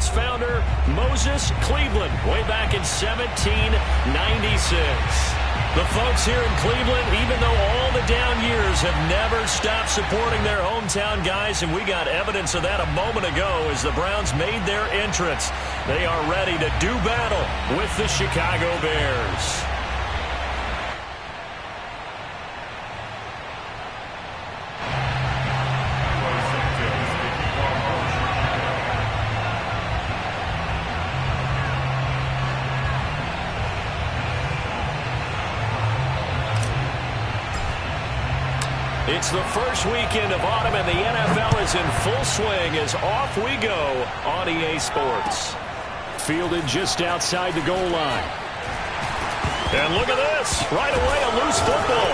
its founder, Moses Cleveland, way back in 1796. The folks here in Cleveland, even though all the down years, have never stopped supporting their hometown guys, and we got evidence of that a moment ago as the Browns made their entrance. They are ready to do battle with the Chicago Bears. It's the first weekend of autumn, and the NFL is in full swing as off we go on EA Sports. Fielded just outside the goal line. And look at this. Right away, a loose football.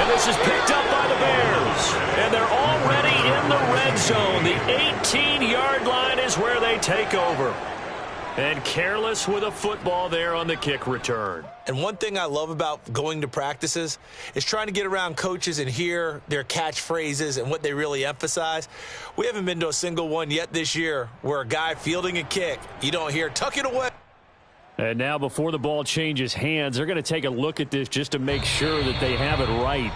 And this is picked up by the Bears. And they're already in the red zone. The 18-yard line is where they take over. And careless with a football there on the kick return. And one thing I love about going to practices is trying to get around coaches and hear their catchphrases and what they really emphasize. We haven't been to a single one yet this year where a guy fielding a kick, you don't hear, tuck it away. And now before the ball changes hands, they're going to take a look at this just to make sure that they have it right.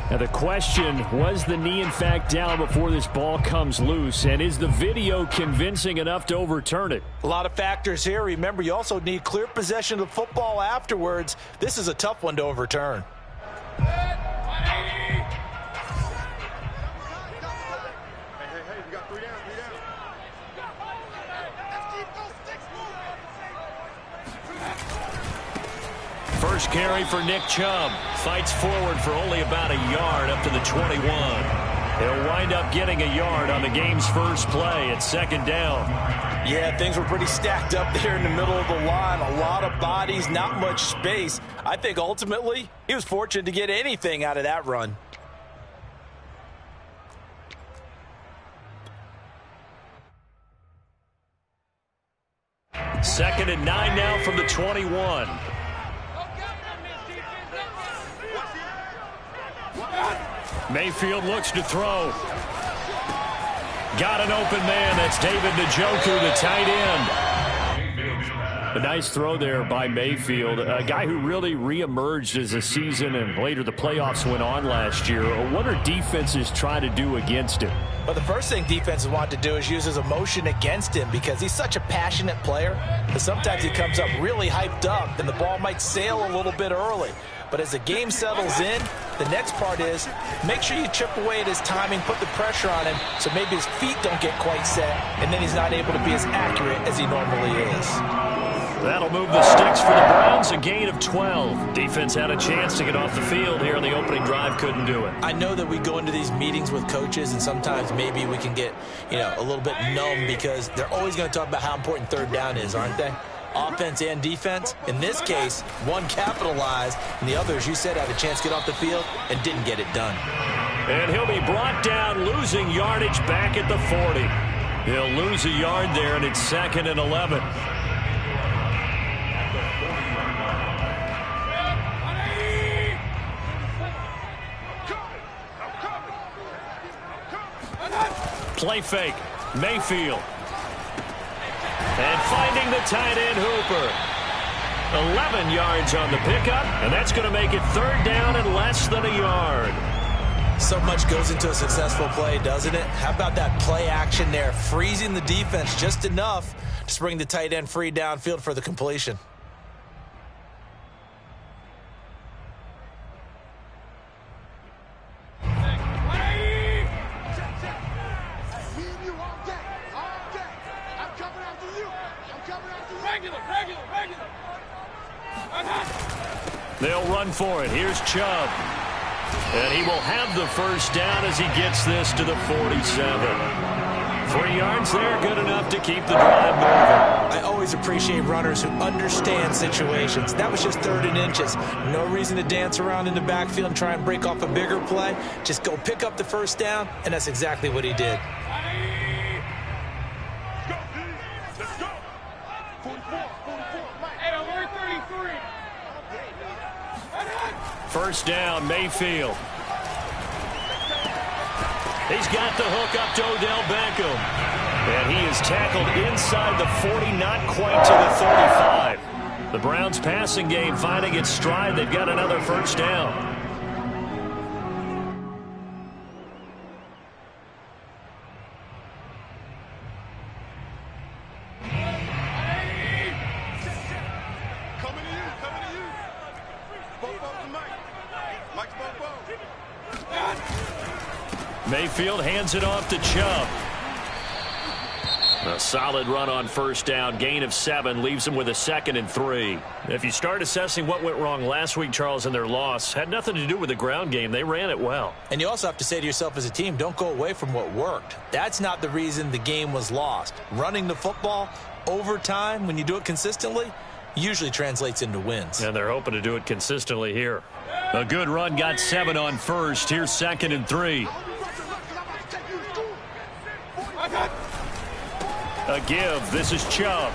Now the question, was the knee in fact down before this ball comes loose? And is the video convincing enough to overturn it? A lot of factors here. Remember, you also need clear possession of the football afterwards. This is a tough one to overturn. First carry for Nick Chubb. Fights forward for only about a yard up to the 21. He'll wind up getting a yard on the game's first play at second down. Yeah, things were pretty stacked up there in the middle of the line. A lot of bodies, not much space. I think ultimately he was fortunate to get anything out of that run. Second and 9 now from the 21. Mayfield looks to throw. Got an open man. That's David Njoku, the tight end. A nice throw there by Mayfield, a guy who really reemerged as the season and later the playoffs went on last year. What are defenses trying to do against him? Well, the first thing defenses want to do is use his emotion against him because he's such a passionate player that sometimes he comes up really hyped up and the ball might sail a little bit early. But as the game settles in, the next part is make sure you chip away at his timing, put the pressure on him so maybe his feet don't get quite set, and then he's not able to be as accurate as he normally is. That'll move the sticks for the Browns, a gain of 12. Defense had a chance to get off the field here in the opening drive, couldn't do it. I know that we go into these meetings with coaches, and sometimes maybe we can get, a little bit numb because they're always going to talk about how important third down is, aren't they? Offense and defense. In this case, one capitalized, and the other, as you said, had a chance to get off the field and didn't get it done. And he'll be brought down, losing yardage back at the 40. He'll lose a yard there, and it's 2nd and 11. Play fake. Mayfield. And finding the tight end Hooper. 11 yards on the pickup, and that's going to make it 3rd down and less than a yard. So much goes into a successful play, doesn't it? How about that play action there, freezing the defense just enough to bring the tight end free downfield for the completion. They'll run for it. Here's Chubb. And he will have the first down as he gets this to the 47. 3 yards there, good enough to keep the drive moving. I always appreciate runners who understand situations. That was just 3rd and inches. No reason to dance around in the backfield and try and break off a bigger play. Just go pick up the first down, and that's exactly what he did. First down, Mayfield. He's got the hook up to Odell Beckham. He's tackled inside the 40, not quite to the 35. The Browns' passing game finding its stride. They've got another first down. Mayfield hands it off to Chubb. A solid run on first down. Gain of 7 leaves them with a 2nd and 3. If you start assessing what went wrong last week, Charles, in their loss, had nothing to do with the ground game. They ran it well. And you also have to say to yourself as a team, don't go away from what worked. That's not the reason the game was lost. Running the football over time, when you do it consistently, usually translates into wins. And they're hoping to do it consistently here. A good run got 7 on first. Here's 2nd and 3. A give. This is Chubb.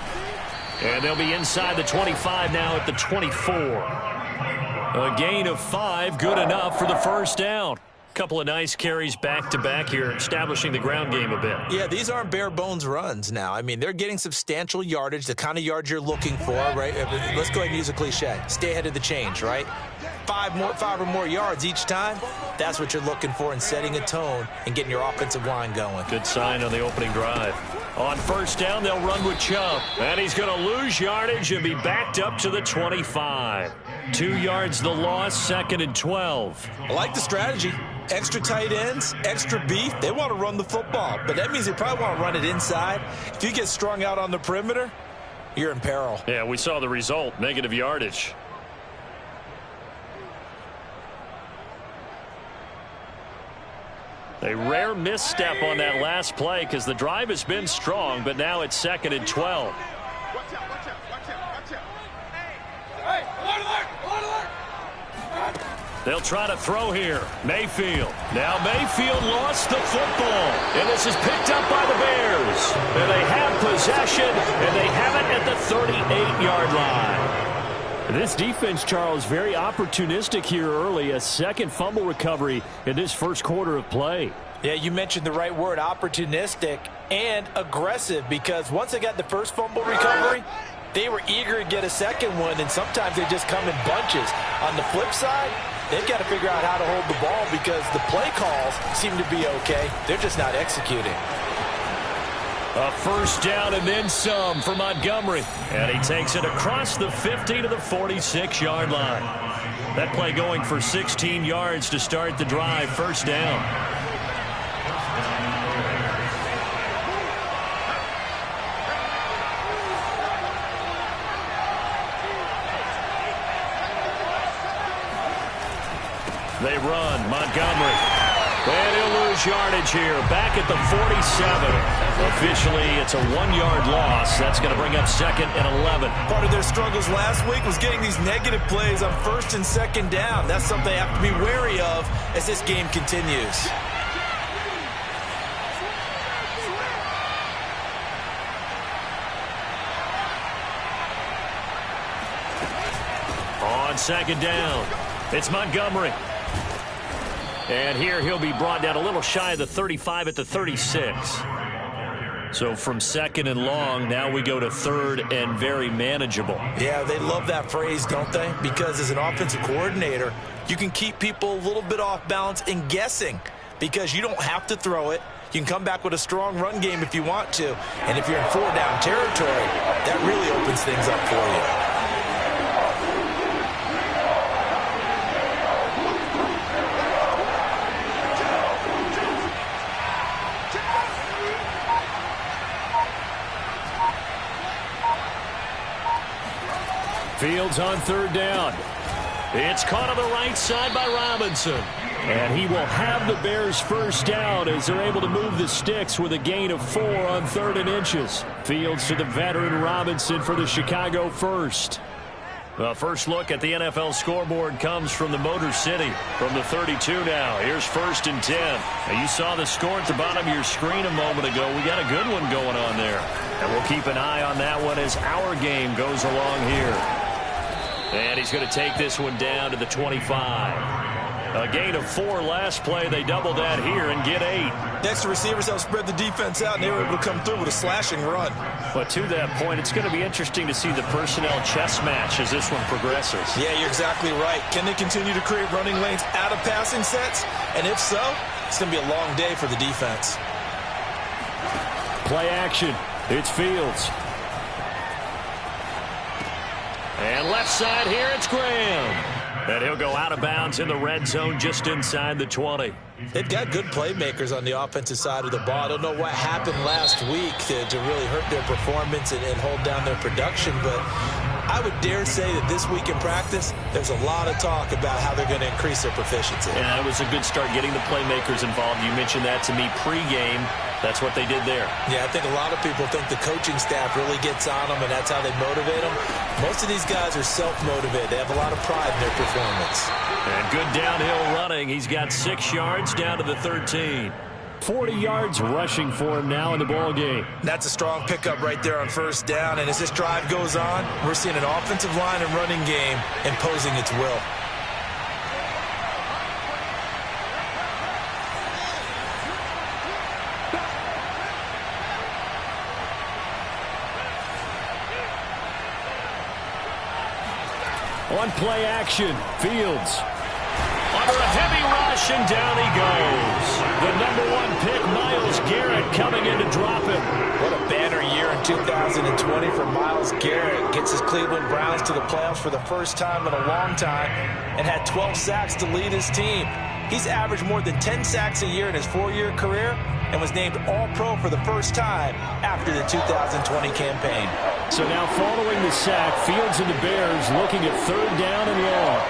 And they'll be inside the 25 now at the 24. A gain of 5. Good enough for the first down. Couple of nice carries back-to-back here, establishing the ground game a bit. Yeah, these aren't bare-bones runs now. I mean, they're getting substantial yardage, the kind of yards you're looking for, right? Let's go ahead and use a cliche. Stay ahead of the change, right? 5 or more yards each time. That's what you're looking for in setting a tone and getting your offensive line going. Good sign on the opening drive. On first down, they'll run with Chubb. And he's going to lose yardage and be backed up to the 25. 2 yards the loss, 2nd and 12. I like the strategy. Extra tight ends, extra beef. They want to run the football, but that means they probably want to run it inside. If you get strung out on the perimeter, you're in peril. Yeah, we saw the result, negative yardage. A rare misstep on that last play because the drive has been strong, but now it's 2nd and 12. Watch out, watch out, watch out, watch out. Hey, alert. They'll try to throw here. Mayfield. Now Mayfield lost the football. And this is picked up by the Bears. And they have possession, and they have it at the 38-yard line. This defense, Charles, very opportunistic here early. A second fumble recovery in this first quarter of play. Yeah, you mentioned the right word, opportunistic and aggressive, because once they got the first fumble recovery, they were eager to get a second one, and sometimes they just come in bunches. On the flip side, they've got to figure out how to hold the ball because the play calls seem to be okay. They're just not executing. A first down and then some for Montgomery. And he takes it across the 50 to the 46-yard line. That play going for 16 yards to start the drive. First down. They run. Montgomery. And he'll lose yardage here. Back at the 47. Officially, it's a 1-yard loss. That's going to bring up 2nd and 11. Part of their struggles last week was getting these negative plays on 1st and 2nd down. That's something they have to be wary of as this game continues. On 2nd down, it's Montgomery. And here he'll be brought down a little shy of the 35 at the 36. So from 2nd and long, now we go to 3rd and very manageable. Yeah, they love that phrase, don't they? Because as an offensive coordinator, you can keep people a little bit off balance and guessing because you don't have to throw it. You can come back with a strong run game if you want to. And if you're in 4-down territory, that really opens things up for you. Fields on 3rd down. It's caught on the right side by Robinson. And he will have the Bears first down as they're able to move the sticks with a gain of 4 on 3rd and inches. Fields to the veteran Robinson for the Chicago first. The first look at the NFL scoreboard comes from the Motor City. From the 32 now, here's 1st and 10. Now you saw the score at the bottom of your screen a moment ago. We got a good one going on there. And we'll keep an eye on that one as our game goes along here. And he's going to take this one down to the 25. A gain of 4 last play. They double that here and get 8. Next, the receivers help spread the defense out, and they were able to come through with a slashing run. But to that point, it's going to be interesting to see the personnel chess match as this one progresses. Yeah, you're exactly right. Can they continue to create running lanes out of passing sets? And if so, it's going to be a long day for the defense. Play action. It's Fields. And left side here, it's Graham. And he'll go out of bounds in the red zone just inside the 20. They've got good playmakers on the offensive side of the ball. I don't know what happened last week to really hurt their performance and hold down their production, but I would dare say that this week in practice, there's a lot of talk about how they're going to increase their proficiency. Yeah, it was a good start getting the playmakers involved. You mentioned that to me pregame. That's what they did there. Yeah, I think a lot of people think the coaching staff really gets on them, and that's how they motivate them. Most of these guys are self-motivated. They have a lot of pride in their performance. And good downhill running. He's got 6 yards down to the 13. 40 yards rushing for him now in the ball game. That's a strong pickup right there on first down. And as this drive goes on, we're seeing an offensive line and running game imposing its will. On play action, Fields. Under a heavy rush, and down he goes. The #1 pick, Myles Garrett, coming in to drop him. What a banner year in 2020 for Myles Garrett. Gets his Cleveland Browns to the playoffs for the first time in a long time and had 12 sacks to lead his team. He's averaged more than 10 sacks a year in his 4-year career and was named All-Pro for the first time after the 2020 campaign. So now following the sack, Fields and the Bears looking at 3rd down and long.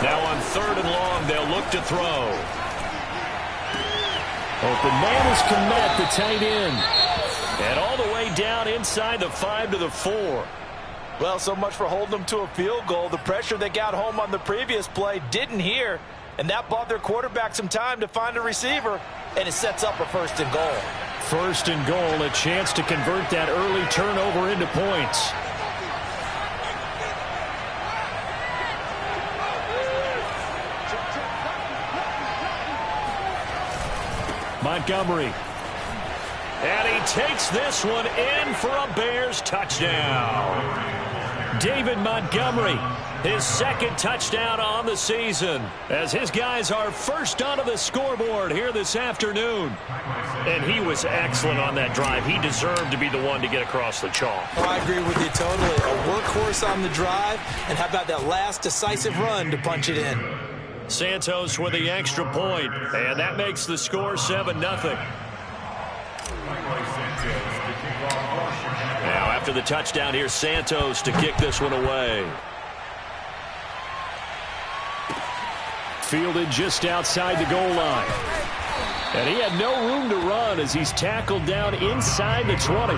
Now on 3rd and long, they'll look to throw. Open man is Kmet, the tight end. And all the way down inside the 5 to the 4. Well, so much for holding them to a field goal. The pressure they got home on the previous play didn't hear, and that bought their quarterback some time to find a receiver, and it sets up a 1st and goal. 1st and goal, a chance to convert that early turnover into points. Montgomery. And he takes this one in for a Bears touchdown. David Montgomery, his 2nd touchdown on the season, as his guys are first onto the scoreboard here this afternoon. And he was excellent on that drive. He deserved to be the one to get across the chalk. Oh, I agree with you totally. A workhorse on the drive, and how about that last decisive run to punch it in? Santos with the extra point, and that makes the score 7-0. Now after the touchdown, here's Santos to kick this one away. Fielded just outside the goal line. And he had no room to run as he's tackled down inside the 20.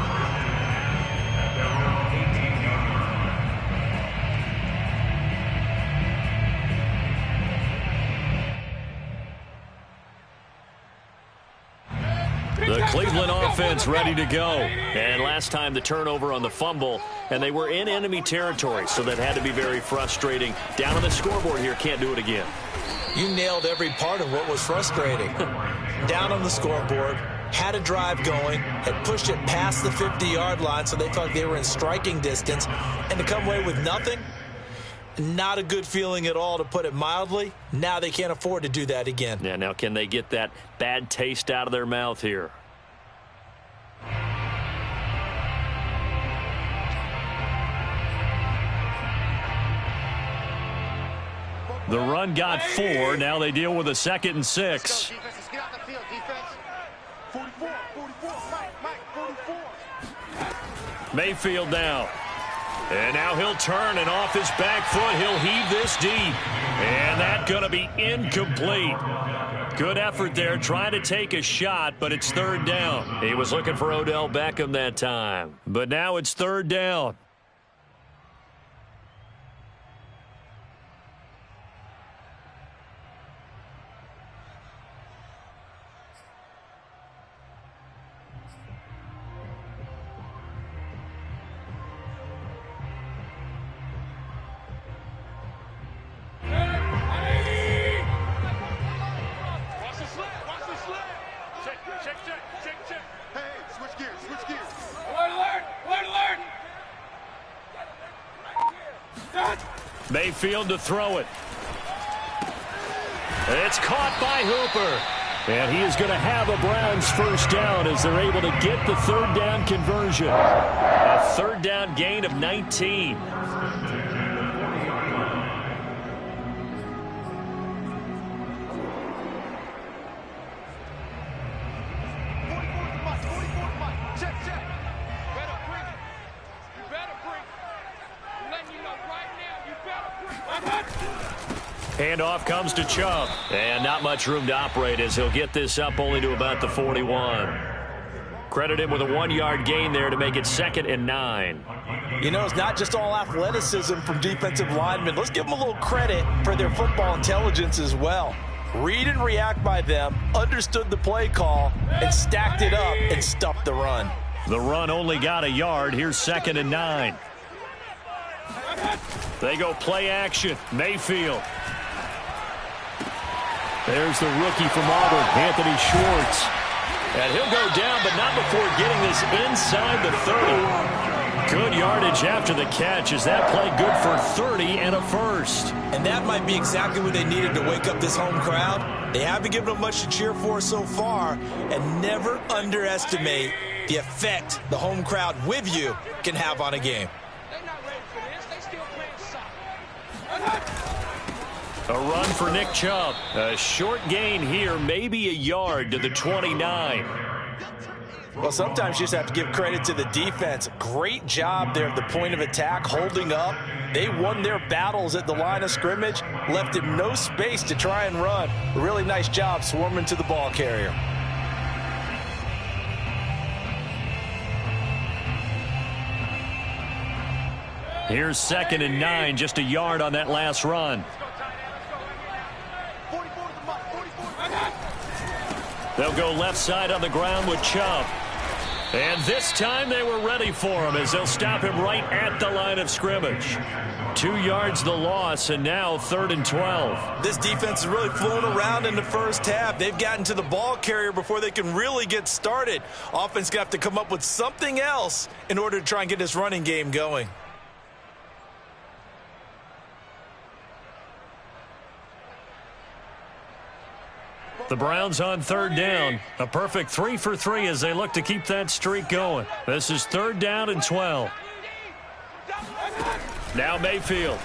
The Cleveland offense ready to go. And last time the turnover on the fumble, and they were in enemy territory, so that had to be very frustrating. Down on the scoreboard here, can't do it again. You nailed every part of what was frustrating. Down on the scoreboard, had a drive going, had pushed it past the 50-yard line, so they thought they were in striking distance, and to come away with nothing, not a good feeling at all, to put it mildly. Now they can't afford to do that again. Yeah, now can they get that bad taste out of their mouth here? The run got 4. Now they deal with a 2nd and 6. Defense, get out the field, defense. 44, Mike, 44. Mayfield now. And now he'll turn, and off his back foot, he'll heave this deep. And that's going to be incomplete. Good effort there, trying to take a shot, but it's 3rd down. He was looking for Odell Beckham that time. But now it's 3rd down. Mayfield to throw it. It's caught by Hooper. And he is going to have a Browns first down as they're able to get the third down conversion. A third down gain of 19. Handoff comes to Chubb. And not much room to operate as he'll get this up only to about the 41. Credit him with a 1-yard gain there to make it 2nd and 9. You know, it's not just all athleticism from defensive linemen. Let's give them a little credit for their football intelligence as well. Read and react by them, understood the play call, and stacked it up and stuffed the run. The run only got a yard. Here's 2nd and 9. They go play action. Mayfield. There's the rookie from Auburn, Anthony Schwartz. And he'll go down, but not before getting this inside the 30. Good yardage after the catch. Is that play good for 30 and a first? And that might be exactly what they needed to wake up this home crowd. They haven't given them much to cheer for so far, and never underestimate the effect the home crowd with you can have on a game. A run for Nick Chubb. A short gain here, maybe a yard to the 29. Well, sometimes you just have to give credit to the defense. Great job there at the point of attack, holding up. They won their battles at the line of scrimmage, left him no space to try and run. A really nice job swarming to the ball carrier. Here's 2nd and 9, just a yard on that last run. They'll go left side on the ground with Chubb. And this time they were ready for him as they'll stop him right at the line of scrimmage. 2 yards the loss, and now 3rd and 12. This defense is really flown around in the first half. They've gotten to the ball carrier before they can really get started. Offense going to have to come up with something else in order to try and get this running game going. The Browns on 3rd down. A perfect 3 for 3 as they look to keep that streak going. This is 3rd down and 12. Now Mayfield.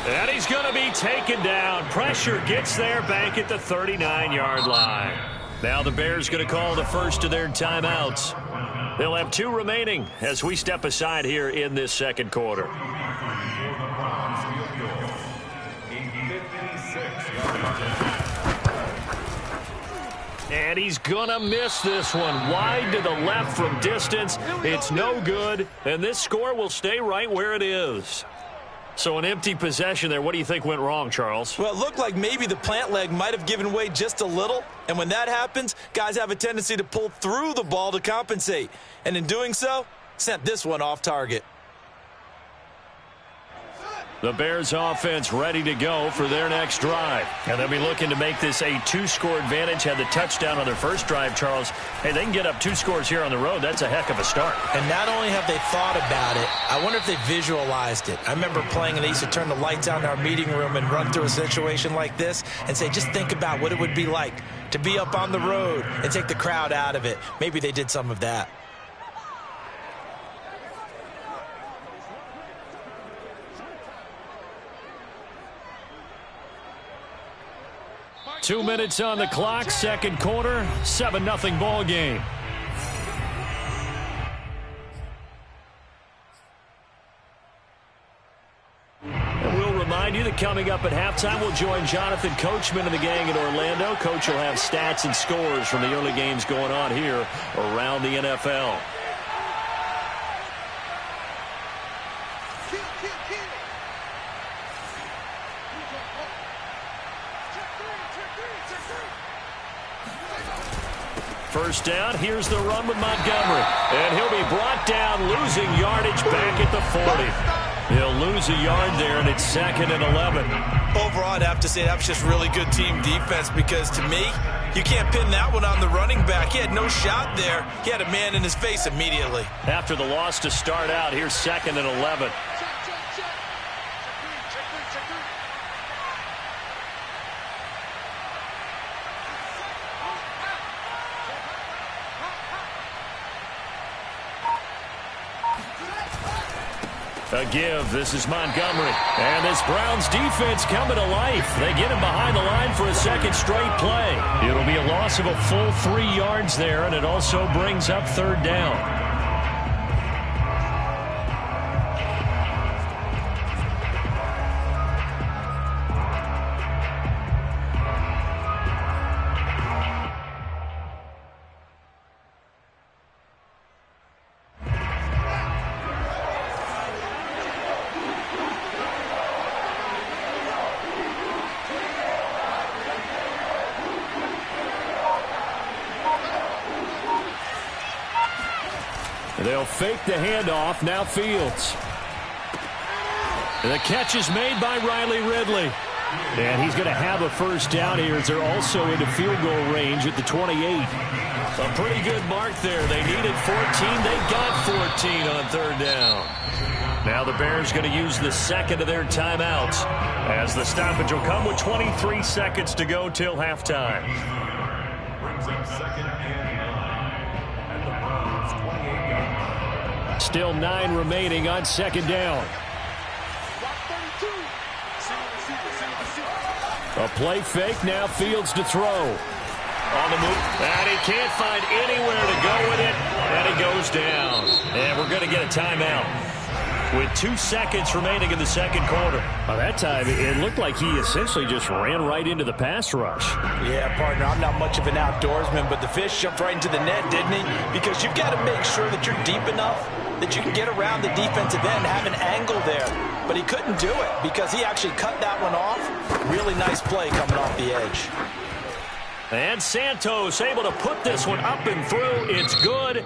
And he's going to be taken down. Pressure gets there back at the 39-yard line. Now the Bears going to call the first of their timeouts. They'll have 2 remaining as we step aside here in this second quarter. And he's going to miss this one. Wide to the left from distance. It's no good. And this score will stay right where it is. So an empty possession there. What do you think went wrong, Charles? Well, it looked like maybe the plant leg might have given way just a little. And when that happens, guys have a tendency to pull through the ball to compensate. And in doing so, sent this one off target. The Bears offense ready to go for their next drive. And they'll be looking to make this a 2-score advantage. Had the touchdown on their first drive, Charles. Hey, they can get up 2 scores here on the road. That's a heck of a start. And not only have they thought about it, I wonder if they visualized it. I remember playing and they used to turn the lights on in our meeting room and run through a situation like this and say, just think about what it would be like to be up on the road and take the crowd out of it. Maybe they did some of that. Two minutes on the clock, second quarter, 7-0 ball game. And we'll remind you that coming up at halftime, we'll join Jonathan Coachman and the gang in Orlando. Coach will have stats and scores from the early games going on here around the NFL. First down, here's the run with Montgomery. And he'll be brought down, losing yardage back at the 40. He'll lose a yard there, and it's 2nd and 11. Overall, I'd have to say that was just really good team defense because, to me, you can't pin that one on the running back. He had no shot there. He had a man in his face immediately. After the loss to start out, here's 2nd and 11. A give. This is Montgomery. And this Browns defense coming to life. They get him behind the line for a second straight play. It'll be a loss of a full 3 yards there, and it also brings up 3rd down. They'll fake the handoff. Now Fields. The catch is made by Riley Ridley. And he's going to have a first down here as they're also into field goal range at the 28. A pretty good mark there. They needed 14. They got 14 on 3rd down. Now the Bears going to use the 2nd of their timeouts as the stoppage will come with 23 seconds to go till halftime. Brings up 2nd and 9 at the Browns 28-yard. Still 9 remaining on 2nd down. A play fake. Now Fields to throw. On the move. And he can't find anywhere to go with it. And he goes down. And we're going to get a timeout with 2 seconds remaining in the 2nd quarter. By that time, it looked like he essentially just ran right into the pass rush. Yeah, partner, I'm not much of an outdoorsman, but the fish jumped right into the net, didn't he? Because you've got to make sure that you're deep enough that you can get around the defensive end, have an angle there. But he couldn't do it because he actually cut that one off. Really nice play coming off the edge. And Santos able to put this one up and through. It's good.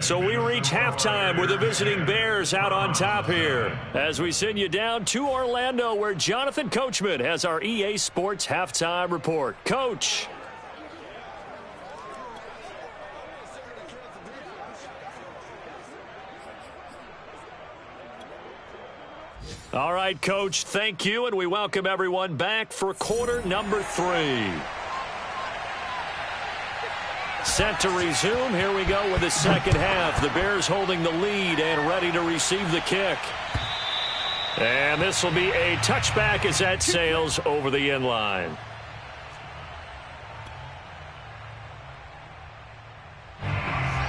So we reach halftime with the visiting Bears out on top here as we send you down to Orlando where Jonathan Coachman has our EA Sports halftime report. Coach. All right, Coach, thank you, and we welcome everyone back for quarter number 3. Set to resume. Here we go with the second half. The Bears holding the lead and ready to receive the kick. And this will be a touchback as that sails over the end line.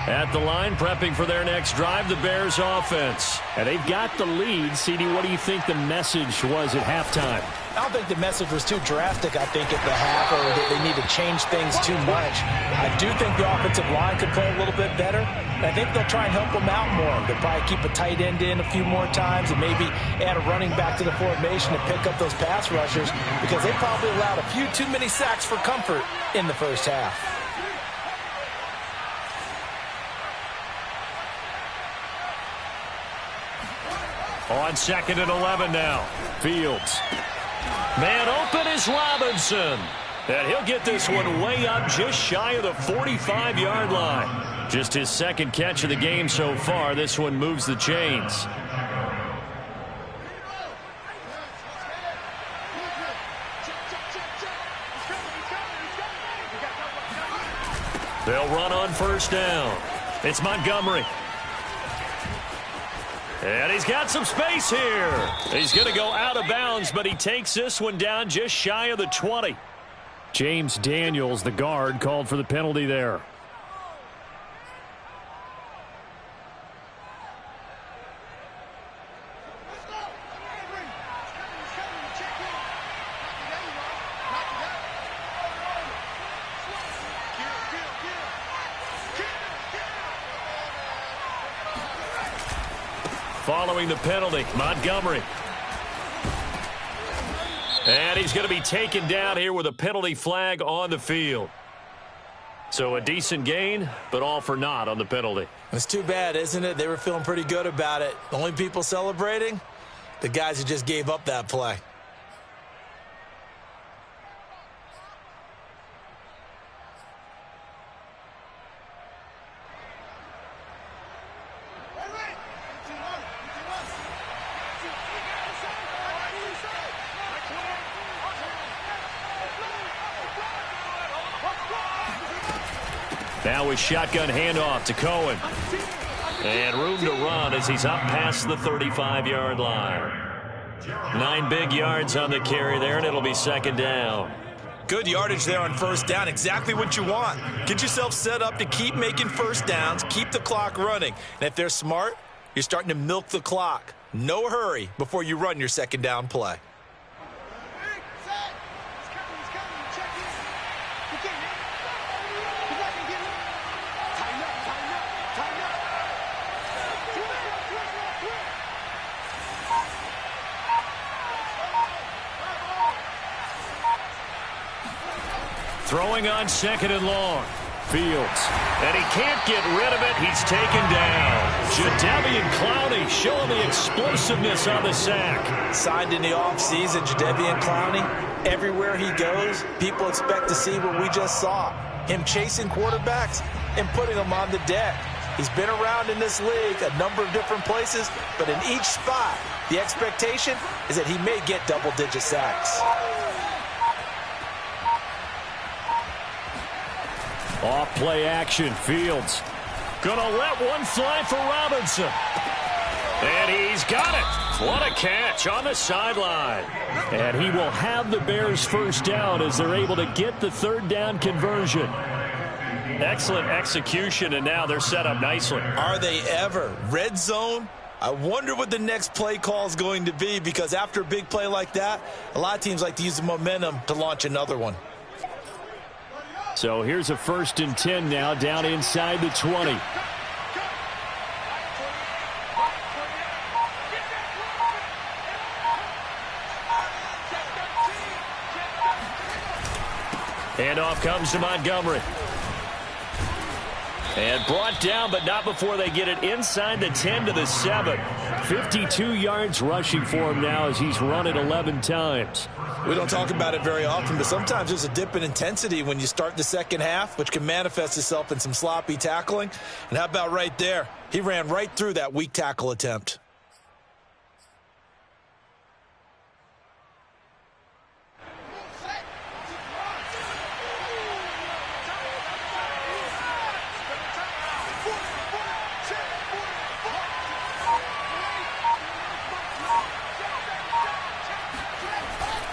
At the line, prepping for their next drive, the Bears offense. And they've got the lead. CD, what do you think the message was at halftime? I don't think the message was too drastic, I think, at the half, or that they need to change things too much. I do think the offensive line could play a little bit better. And I think they'll try and help them out more. They'll probably keep a tight end in a few more times and maybe add a running back to the formation to pick up those pass rushers because they probably allowed a few too many sacks for comfort in the first half. On 2nd and 11 now. Fields. Man open is Robinson. And he'll get this one way up just shy of the 45-yard line. Just his 2nd catch of the game so far. This one moves the chains. They'll run on first down. It's Montgomery. And he's got some space here. He's going to go out of bounds, but he takes this one down just shy of the 20. James Daniels, the guard, called for the penalty there. Following the penalty, Montgomery. And he's going to be taken down here with a penalty flag on the field. So a decent gain, but all for naught on the penalty. It's too bad, isn't it? They were feeling pretty good about it. The only people celebrating, the guys who just gave up that play. Now a shotgun handoff to Cohen. And room to run as he's up past the 35-yard line. 9 big yards on the carry there, and it'll be second down. Good yardage there on first down. Exactly what you want. Get yourself set up to keep making first downs, keep the clock running. And if they're smart, you're starting to milk the clock. No hurry before you run your second down play. Throwing on second and long. Fields. And he can't get rid of it. He's taken down. Jadeveon Clowney showing the explosiveness on the sack. Signed in the offseason, Jadeveon Clowney. Everywhere he goes, people expect to see what we just saw. Him chasing quarterbacks and putting them on the deck. He's been around in this league a number of different places, but in each spot, the expectation is that he may get double-digit sacks. Off play action, Fields. Gonna let one fly for Robinson. And he's got it. What a catch on the sideline. And he will have the Bears first down as they're able to get the third down conversion. Excellent execution, and now they're set up nicely. Are they ever? Red zone? I wonder what the next play call is going to be, because after a big play like that, a lot of teams like to use the momentum to launch another one. So here's a 1st and 10 now, down inside the 20. Handoff comes to Montgomery. And brought down, but not before they get it inside the 10 to the 7. 52 yards rushing for him now as he's run it 11 times. We don't talk about it very often, but sometimes there's a dip in intensity when you start the second half, which can manifest itself in some sloppy tackling. And how about right there? He ran right through that weak tackle attempt.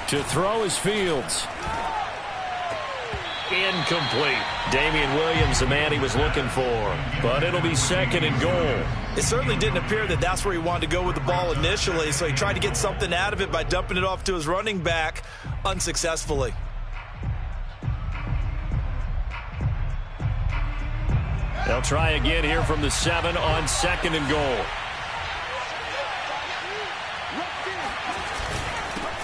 To throw is Fields. Incomplete. Damian Williams, the man he was looking for. But it'll be second and goal. It certainly didn't appear that that's where he wanted to go with the ball initially, so he tried to get something out of it by dumping it off to his running back unsuccessfully. They'll try again here from the 7 on second and goal.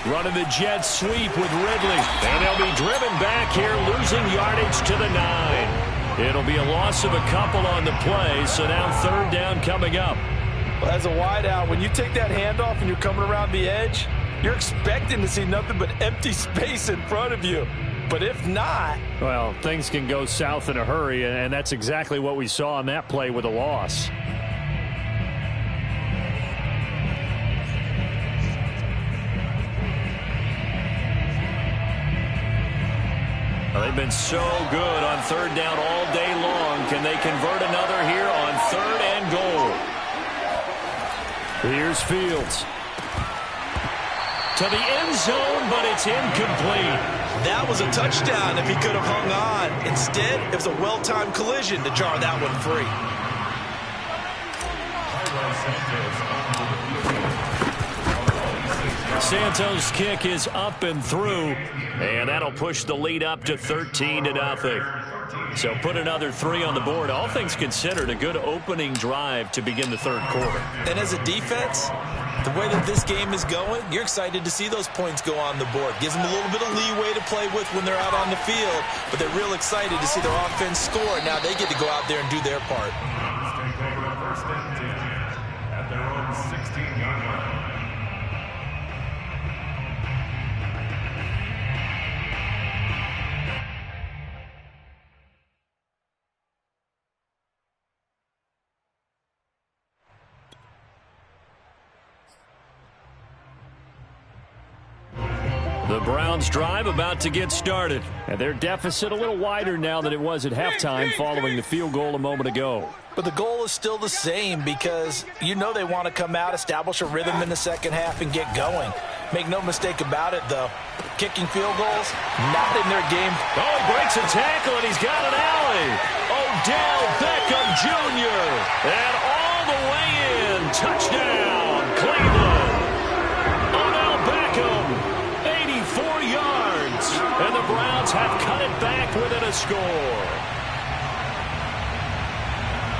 Running the jet sweep with Ridley. And they'll be driven back here, losing yardage to the 9. It'll be a loss of a couple on the play, so now third down coming up. Well, as a wideout, when you take that handoff and you're coming around the edge, you're expecting to see nothing but empty space in front of you. But if not... well, things can go south in a hurry, and that's exactly what we saw on that play with a loss. They've been so good on third down all day long. Can they convert another here on third and goal? Here's Fields. To the end zone, but it's incomplete. That was a touchdown if he could have hung on. Instead, it was a well-timed collision to jar that one free. Santos' kick is up and through, and that'll push the lead up to 13-0. So put another 3 on the board. All things considered, a good opening drive to begin the third quarter. And as a defense, the way that this game is going, you're excited to see those points go on the board. Gives them a little bit of leeway to play with when they're out on the field, but they're real excited to see their offense score. Now they get to go out there and do their part. Take over first and 10 at their own 16-yard line. The Browns' drive about to get started. And their deficit a little wider now than it was at halftime following the field goal a moment ago. But the goal is still the same because you know they want to come out, establish a rhythm in the second half, and get going. Make no mistake about it, though. Kicking field goals, not in their game. Oh, he breaks a tackle, and he's got an alley. Odell Beckham Jr. And all the way in. Touchdown, Cleveland. Odell Beckham, 84 yards. And the Browns have cut it back within a score.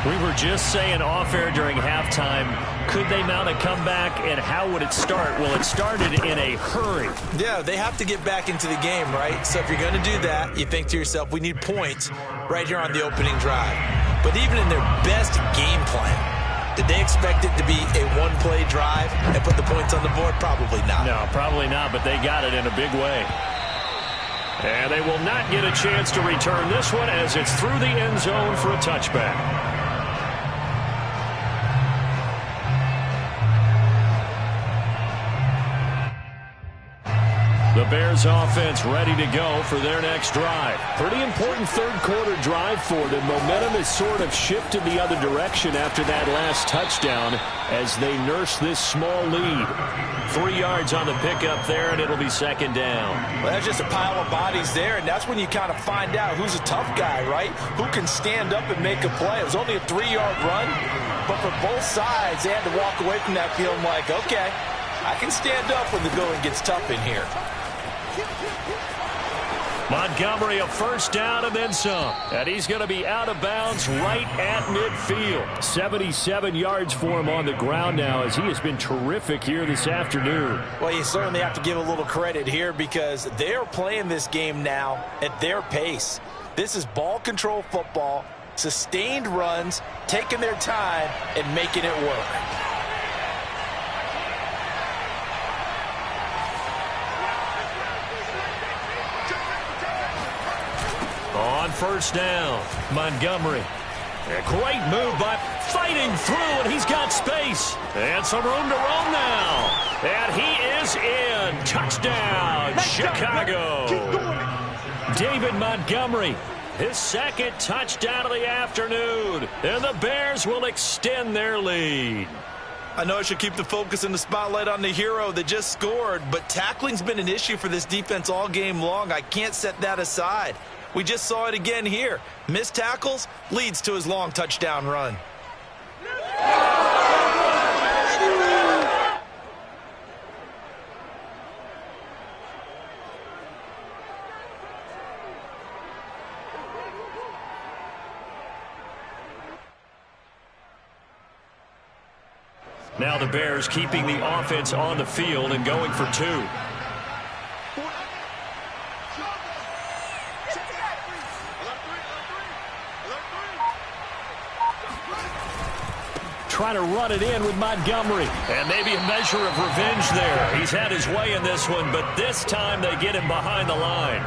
We were just saying off-air during halftime, could they mount a comeback, and how would it start? Well, it started in a hurry. Yeah, they have to get back into the game, right? So if you're going to do that, you think to yourself, we need points right here on the opening drive. But even in their best game plan, did they expect it to be a one-play drive and put the points on the board? Probably not. No, probably not, but they got it in a big way. And they will not get a chance to return this one as it's through the end zone for a touchback. The Bears offense ready to go for their next drive. Pretty important third-quarter drive for them. Momentum has sort of shifted the other direction after that last touchdown as they nurse this small lead. 3 yards on the pickup there, and it'll be second down. Well, that's just a pile of bodies there, and that's when you kind of find out who's a tough guy, right? Who can stand up and make a play. It was only a 3-yard run, but for both sides, they had to walk away from that feeling like, okay, I can stand up when the going gets tough in here. Montgomery a first down and then some. And he's going to be out of bounds right at midfield. 77 yards for him on the ground now as he has been terrific here this afternoon. Well, you certainly have to give a little credit here because they're playing this game now at their pace. This is ball control football, sustained runs, taking their time and making it work. On first down, Montgomery. A great move by fighting through, and he's got space. And some room to roam now. And he is in. Touchdown, Chicago. David Montgomery, his second touchdown of the afternoon. And the Bears will extend their lead. I know I should keep the focus and the spotlight on the hero that just scored, but tackling's been an issue for this defense all game long. I can't set that aside. We just saw it again here. Missed tackles leads to his long touchdown run. Now the Bears keeping the offense on the field and going for two. Trying to run it in with Montgomery. And maybe a measure of revenge there. He's had his way in this one, but this time they get him behind the line.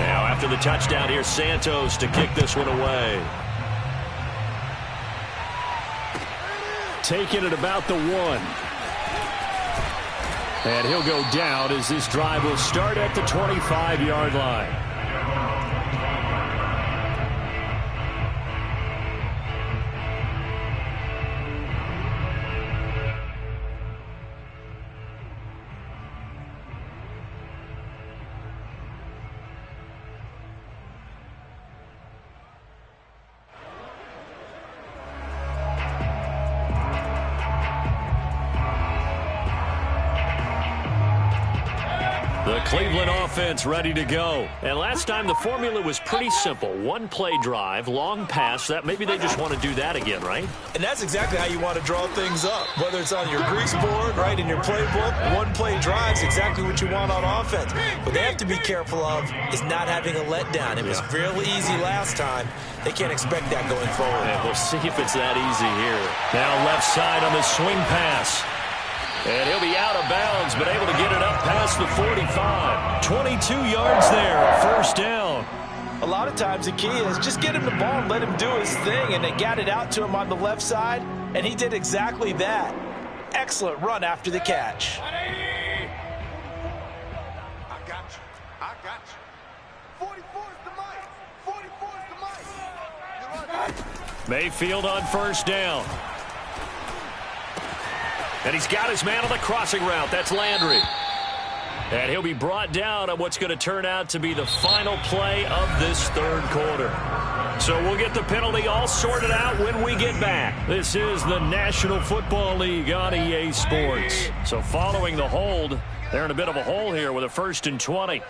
Now after the touchdown, here's Santos to kick this one away. Taking it about the 1. And he'll go down as this drive will start at the 25-yard line. The Cleveland offense ready to go. And last time the formula was pretty simple. One play drive, long pass. That maybe they just want to do that again, right? And that's exactly how you want to draw things up. Whether it's on your grease board, right, in your playbook, one play drive's exactly what you want on offense. What they have to be careful of is not having a letdown. It was real easy last time. They can't expect that going forward. And we'll see if it's that easy here. Now left side on the swing pass. And he'll be out of bounds, but able to get it up past the 45. 22 yards there, first down. A lot of times the key is just get him the ball and let him do his thing, and they got it out to him on the left side. And he did exactly that. Excellent run after the catch. I got you. I got you. 44 is the mic. 44 is the mic. Mayfield on first down. And he's got his man on the crossing route. That's Landry. And he'll be brought down on what's going to turn out to be the final play of this third quarter. So we'll get the penalty all sorted out when we get back. This is the National Football League on EA Sports. So following the hold, they're in a bit of a hole here with a 1st and 20.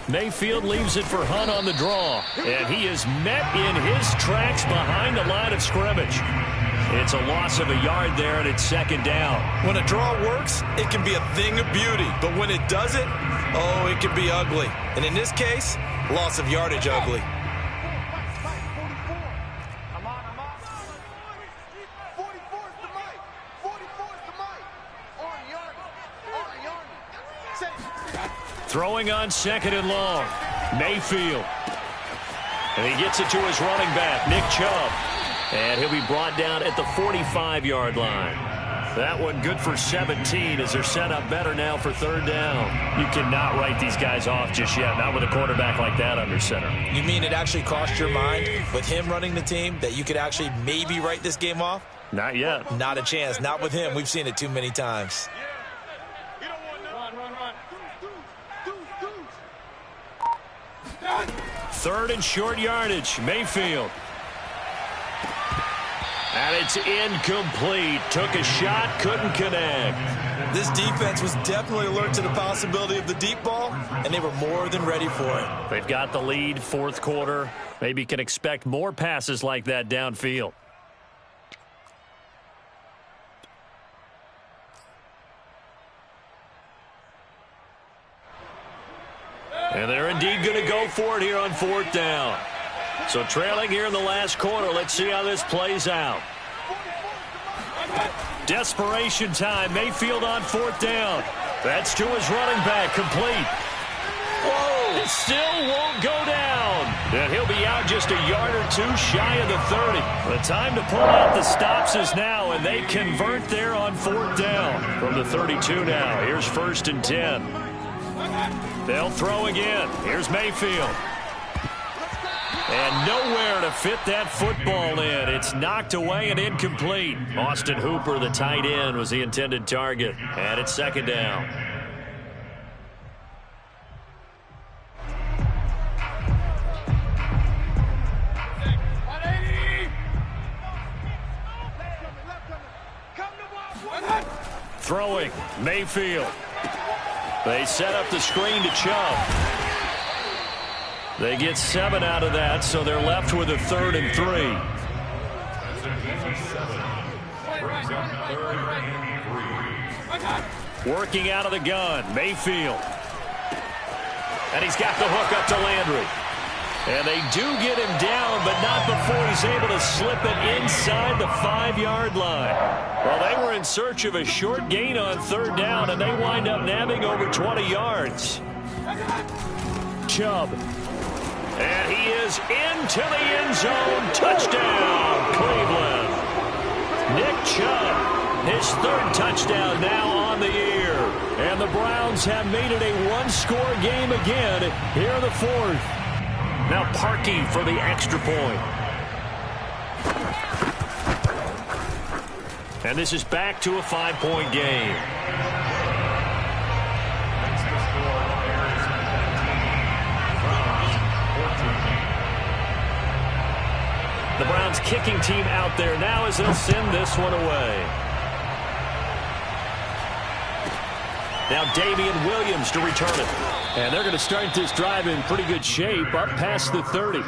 Mayfield leaves it for Hunt on the draw. And he is met in his tracks behind the line of scrimmage. It's a loss of a yard there, and it's 2nd down. When a draw works, it can be a thing of beauty. But when it doesn't, oh, it can be ugly. And in this case, loss of yardage ugly. Throwing on 2nd and long. Mayfield. And he gets it to his running back, Nick Chubb. And he'll be brought down at the 45-yard line. That one good for 17 as they're set up better now for 3rd down. You cannot write these guys off just yet, not with a quarterback like that under center. You mean it actually crossed your mind with him running the team that you could actually maybe write this game off? Not yet. Not a chance. Not with him. We've seen it too many times. Run. 3rd and short yardage. Mayfield. And it's incomplete. Took a shot, couldn't connect. This defense was definitely alert to the possibility of the deep ball, and they were more than ready for it. They've got the lead, 4th quarter. Maybe can expect more passes like that downfield. And they're indeed going to go for it here on 4th down. So trailing here in the last quarter. Let's see how this plays out. Desperation time. Mayfield on 4th down. That's to his running back. Complete. Whoa! It still won't go down. And he'll be out just a yard or two shy of the 30. The time to pull out the stops is now, and they convert there on 4th down. From the 32 now. Here's 1st and 10. They'll throw again. Here's Mayfield. And nowhere to fit that football in. It's knocked away and incomplete. Austin Hooper, the tight end, was the intended target. And it's 2nd down. Throwing, Mayfield. They set up the screen to Chubb. They get 7 out of that, so they're left with a 3rd and 3. Working out of the gun, Mayfield. And he's got the hook up to Landry. And they do get him down, but not before he's able to slip it inside the 5-yard line. Well, they were in search of a short gain on 3rd down, and they wind up nabbing over 20 yards. Chubb. And he is into the end zone. Touchdown, Cleveland. Nick Chubb, his 3rd touchdown now on the year. And the Browns have made it a 1-score game again here in the 4th. Now Parkey for the extra point. And this is back to a 5-point game. The Browns kicking team out there now as they'll send this one away. Now Damian Williams to return it. And they're going to start this drive in pretty good shape up past the 30.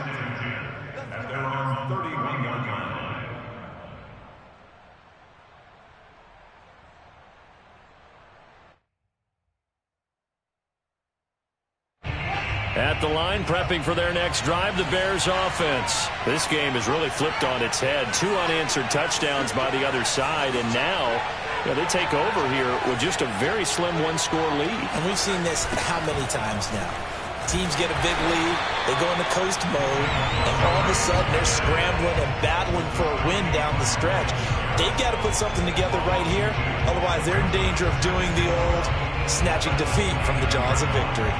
At the line, prepping for their next drive, the Bears offense. This game has really flipped on its head. 2 unanswered touchdowns by the other side, and now they take over here with just a very slim 1-score lead. And we've seen this how many times now? Teams get a big lead, they go into coast mode, and all of a sudden they're scrambling and battling for a win down the stretch. They've got to put something together right here, otherwise they're in danger of doing the old snatching defeat from the jaws of victory.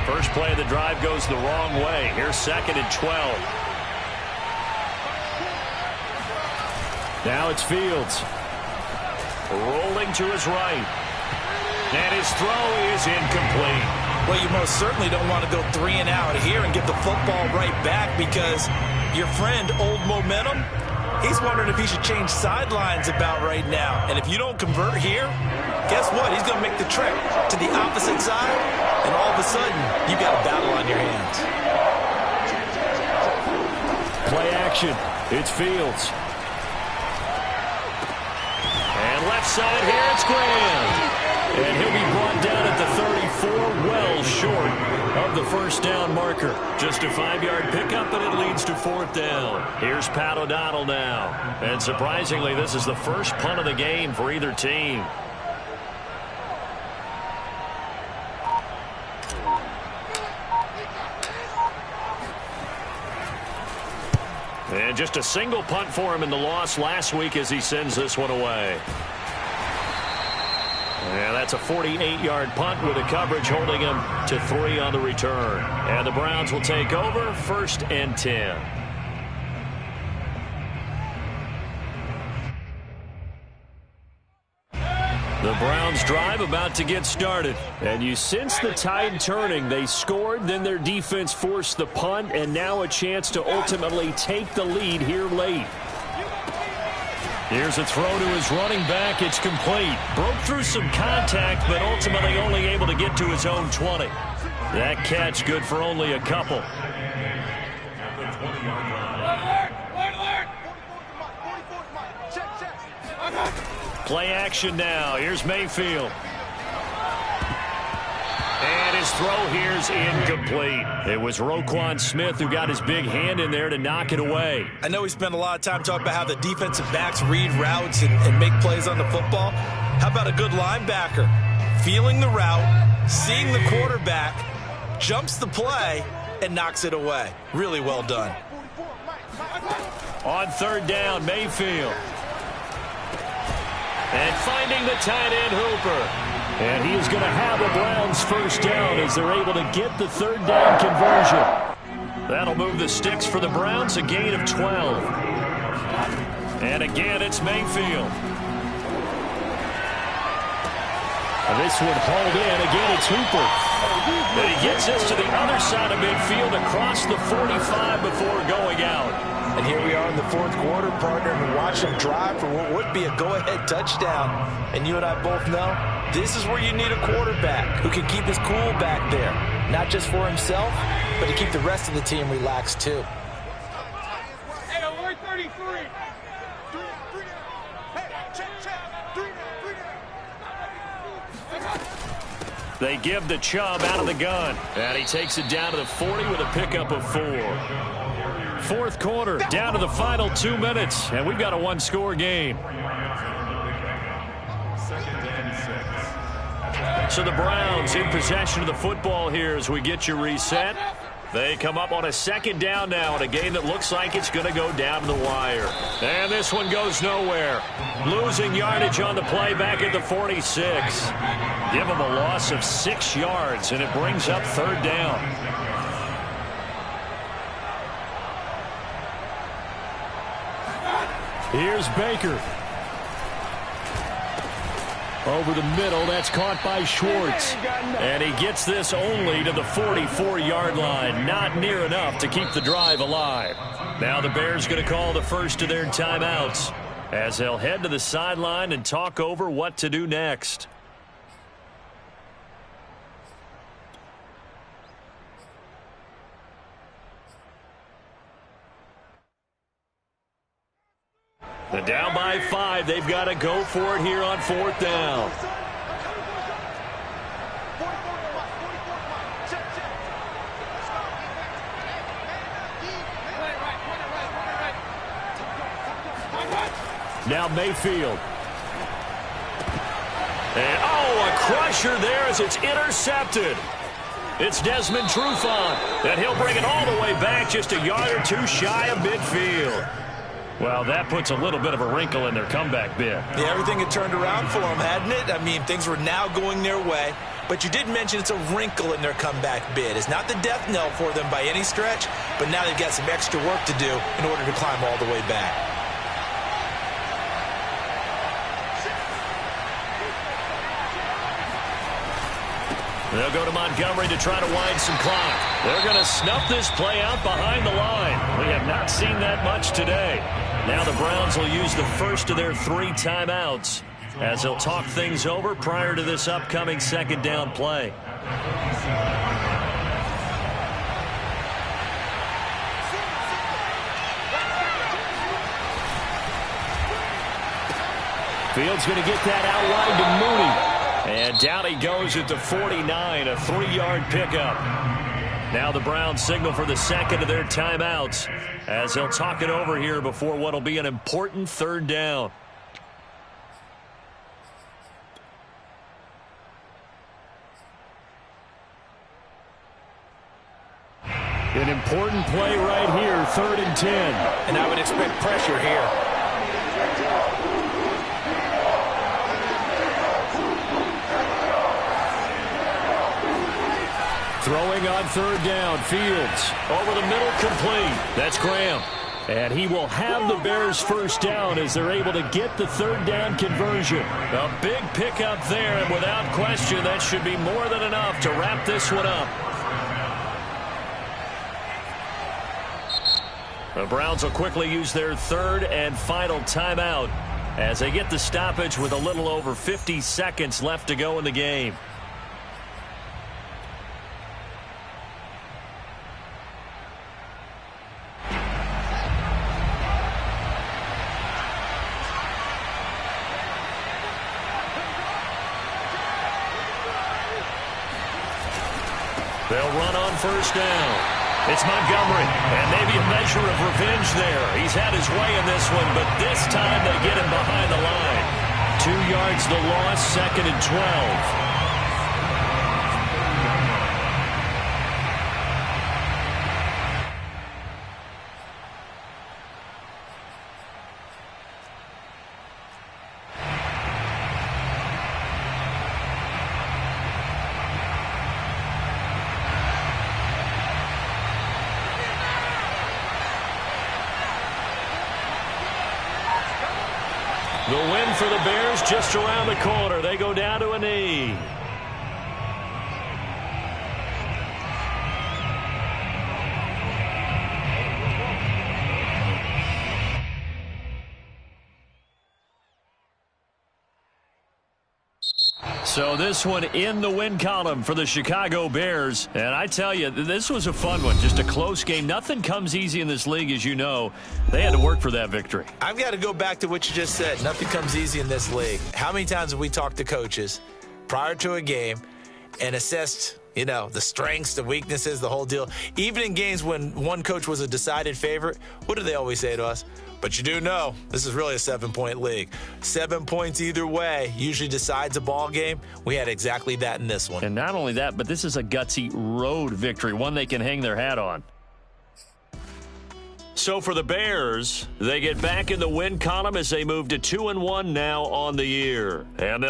First play of the drive goes the wrong way. Here's 2nd and 12. Now it's Fields. Rolling to his right. And his throw is incomplete. Well, you most certainly don't want to go 3 and out here and get the football right back, because your friend, Old Momentum, he's wondering if he should change sidelines about right now. And if you don't convert here, guess what? He's going to make the trek to the opposite side, and all of a sudden, you got a battle on your hands. Play action. It's Fields. And left side here, it's Graham. And he'll be brought down at the 34, well short of the first down marker. Just a 5-yard pickup, and it leads to 4th down. Here's Pat O'Donnell now. And surprisingly, this is the first punt of the game for either team. And just a single punt for him in the loss last week as he sends this one away. And that's a 48-yard punt with the coverage holding him to 3 on the return. And the Browns will take over 1st and 10. The Browns drive about to get started. And you sense the tide turning. They scored, then their defense forced the punt, and now a chance to ultimately take the lead here late. Here's a throw to his running back. It's complete. Broke through some contact, but ultimately only able to get to his own 20. That catch good for only a couple. Play action now. Here's Mayfield. And his throw here's incomplete. It was Roquan Smith who got his big hand in there to knock it away. I know we spent a lot of time talking about how the defensive backs read routes and make plays on the football. How about a good linebacker? Feeling the route, seeing the quarterback, jumps the play, and knocks it away. Really well done. On 3rd down, Mayfield. And finding the tight end, Hooper. And he is going to have the Browns first down as they're able to get the 3rd down conversion. That'll move the sticks for the Browns, a gain of 12. And again, it's Mayfield. And this one hauled in. Again, it's Hooper. And he gets this to the other side of midfield across the 45 before going out. And here we are in the 4th quarter, partner, and watch them drive for what would be a go-ahead touchdown. And you and I both know this is where you need a quarterback who can keep his cool back there. Not just for himself, but to keep the rest of the team relaxed too. Hey, alert 33. They give the Chubb out of the gun. And he takes it down to the 40 with a pickup of 4. 4th quarter, down to the final 2 minutes, and we've got a 1-score game. So the Browns in possession of the football here as we get you reset. They come up on a 2nd down now in a game that looks like it's going to go down to the wire. And this one goes nowhere. Losing yardage on the play back at the 46. Give them a loss of 6 yards, and it brings up 3rd down. Here's Baker. Over the middle, that's caught by Schwartz. And he gets this only to the 44-yard line. Not near enough to keep the drive alive. Now the Bears going to call the first of their timeouts as they'll head to the sideline and talk over what to do next. They're down by 5. They've got to go for it here on 4th down. Now Mayfield. And, oh, a crusher there as it's intercepted. It's Desmond Trufant, and he'll bring it all the way back just a yard or two shy of midfield. Well, that puts a little bit of a wrinkle in their comeback bid. Yeah, everything had turned around for them, hadn't it? I mean, things were now going their way. But you did mention it's a wrinkle in their comeback bid. It's not the death knell for them by any stretch, but now they've got some extra work to do in order to climb all the way back. They'll go to Montgomery to try to wind some clock. They're going to snuff this play out behind the line. We have not seen that much today. Now the Browns will use the first of their 3 timeouts as they'll talk things over prior to this upcoming second down play. Fields going to get that outline to Mooney. And down he goes at the 49, a 3-yard pickup. Now the Browns signal for the second of their timeouts as they'll talk it over here before what will be an important third down. An important play right here, 3rd and 10. And I would expect pressure here. Throwing on 3rd down, Fields over the middle, complete. That's Graham. And he will have the Bears first down as they're able to get the 3rd down conversion. A big pickup there, and without question, that should be more than enough to wrap this one up. The Browns will quickly use their 3rd and final timeout as they get the stoppage with a little over 50 seconds left to go in the game. They'll run on first down. It's Montgomery, and maybe a measure of revenge there. He's had his way in this one, but this time they get him behind the line. 2 yards the loss, 2nd and 12. The win for the Bears just around the corner. They go down to a knee. So this one in the win column for the Chicago Bears. And I tell you, this was a fun one. Just a close game. Nothing comes easy in this league, as you know. They had to work for that victory. I've got to go back to what you just said. Nothing comes easy in this league. How many times have we talked to coaches prior to a game and assessed, you know, the strengths, the weaknesses, the whole deal? Even in games when one coach was a decided favorite, what do they always say to us? But you do know this is really a 7-point league. 7 points either way usually decides a ball game. We had exactly that in this one. And not only that, but this is a gutsy road victory, one they can hang their hat on. So for the Bears, they get back in the win column as they move to 2-1 now on the year. And they'll